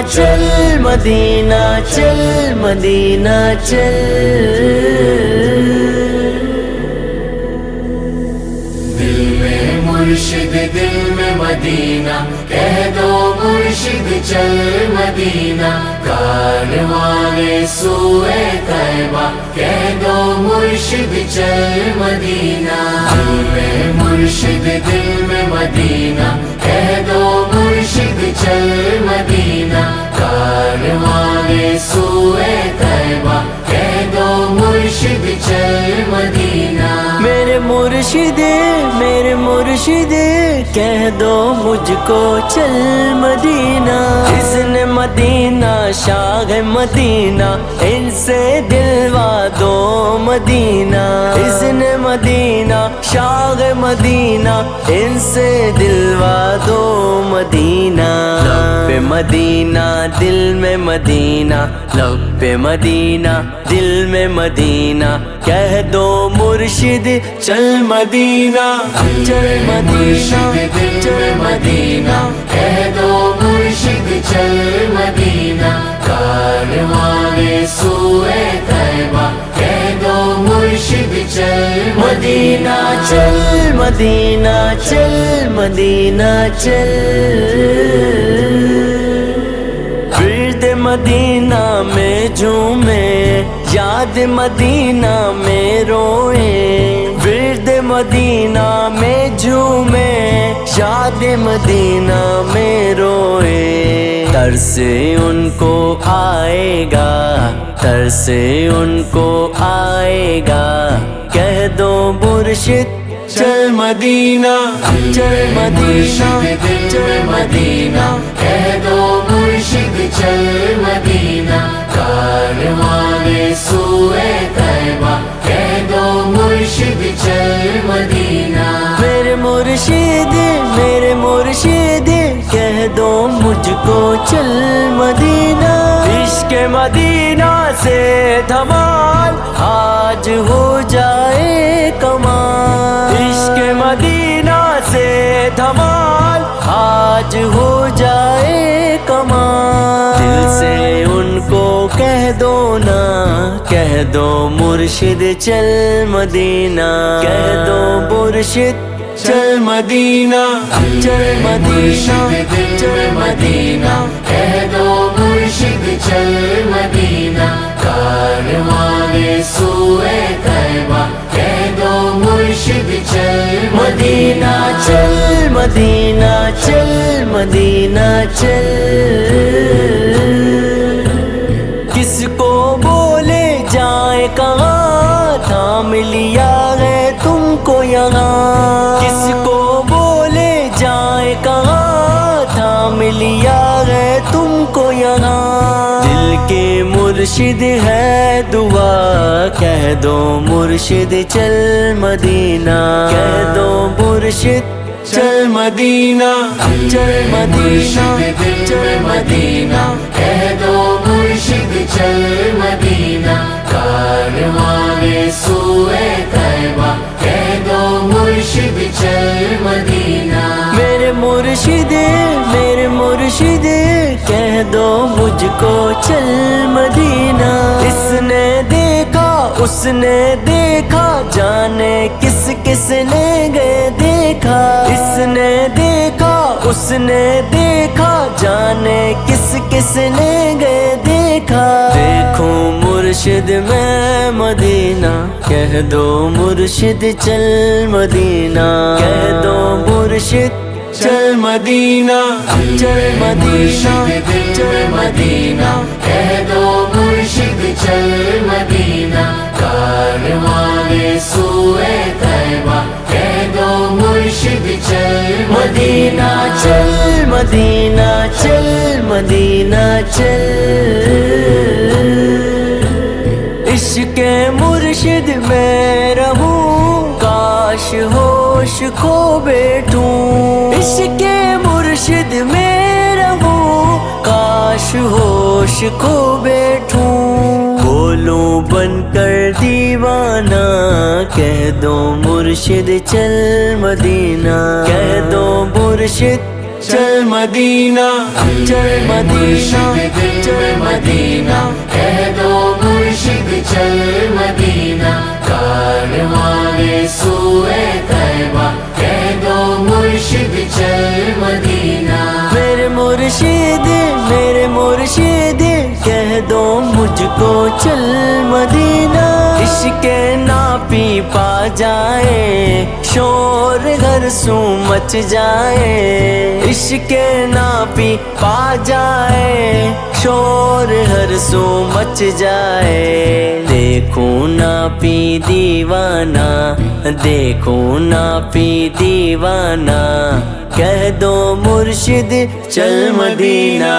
چل مدینہ چل مدینہ چل، دل میں مرشد دل میں مدینہ، کہہ دو مرشد چل مدینہ، کاروانے سوئے طیبہ، کہہ دو مرشد چل مدینہ، دل میں مرشد دل میں مدینہ، کہہ دو مرشد چل مدینہ، کاروانے سوئے طیبہ، کہہ دو مرشد چل مدینہ۔ میرے مرشد کہہ دو مجھ کو چل مدینہ، حسن مدینہ شاہ مدینہ، ان سے دلوا دو مدینہ، حسن مدینہ شاہ مدینہ، ان سے دلوا دو مدینہ، لب پہ مدینہ دل میں مدینہ، لب پہ مدینہ دل میں مدینہ، کہہ دو مرشد چل مدینہ چل مدینہ چل مدینہ، کہہ دو مرشد چل مدینہ، کاروانے سوئے طیبہ، کہہ دو مرشد چل مدینہ چل مدینہ چل مدینہ چل، ورد مدینہ میں جھومے یاد مدینہ میں روئے، ورد مدینہ میں جھومے یاد مدینہ میں روئے، ترس ان کو آئے گا ترس ان کو آئے گا، کہہ دو مرشد چل مدینہ چل مدینہ چل مدینہ، کہہ دو مرشد چل مدینہ، کاروانے سوئے طیبہ، کہہ دو مرشد چل مدینہ۔ میرے مرشد کہہ دو مجھ کو چل مدینہ، عشق مدینہ سے دھمال آج ہو جائے کمال، عشق مدینہ سے دھمال آج ہو جائے کمال، دل سے ان کو کہہ دو نا کہہ دو مرشد چل مدینہ، کہہ دو مرشد چل مدینہ چل مدینہ چل مدینہ، کہہ دو مرشد چل مدینہ، کاروانے سوئے طیبہ، کہہ دو مرشد چل مدینہ چل مدینہ چل مدینہ چل، کس کو بولے جائے کہاں تھام لیا ہے تم کو یہاں، کس کو بولے جائے کہاں تھام لیا ہے تم کو یہاں، دل کے مرشد ہے دعا کہہ دو مرشد چل مدینہ، کہہ دو مرشد چل مدینہ چل مدینہ چل مدینہ، کہہ دو مرشد چل مدینہ، کاروانے سوئے طیبہ، کہہ دو مرشد چل مدینہ۔ میرے مرشد کہہ دو مجھ کو چل مدینہ، اس نے دیکھا جانے کس کس نے گئے دیکھا، اس نے دیکھا جانے کس کس نے گئے دیکھا، دیکھو مرشد میں مدینہ کہہ دو مرشد چل مدینہ، کہہ دو مرشد چل مدینہ چل مدینہ چل مدینہ، کہہ دو مرشد چل مدینہ، کاروانے سوئے طیبہ، کہہ دو مرشد چل مدینہ چل مدینہ چل مدینہ چل، عشق مرشد میں رہوں کاش ہوش کھو بیٹھوں، عشق مرشد میں رہوں کاش ہوش کھو بیٹھوں، بولوں بن کر دیوانہ کہہ دو مرشد چل مدینہ، کہہ دو مرشد چل مدینہ چل مدینہ چل مدینہ کہہ دو مرشد چل مدینہ کاروانے سوئے طیبہ کہہ دو مرشد چل مدینہ میرے مرشد کہہ دو مجھ کو چل مدینہ عشق ناپی پا جائے شور گھر سو مچ جائے عشق ناپی پا جائے شور ہر سو مچ جائے دیکھوں ناپی دیوانہ دیکھوں ناپی دیوانہ کہہ دو مرشد چل مدینہ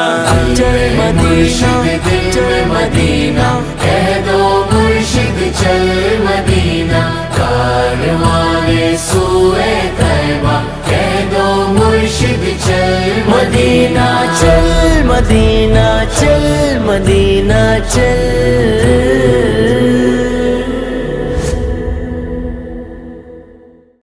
چل مدینہ چل مدینہ کہہ دو مرشد چل مدینہ کاروانے سوئے طیبہ کہہ دو مرشد چل مدینہ چل مدینہ چل مدینہ چل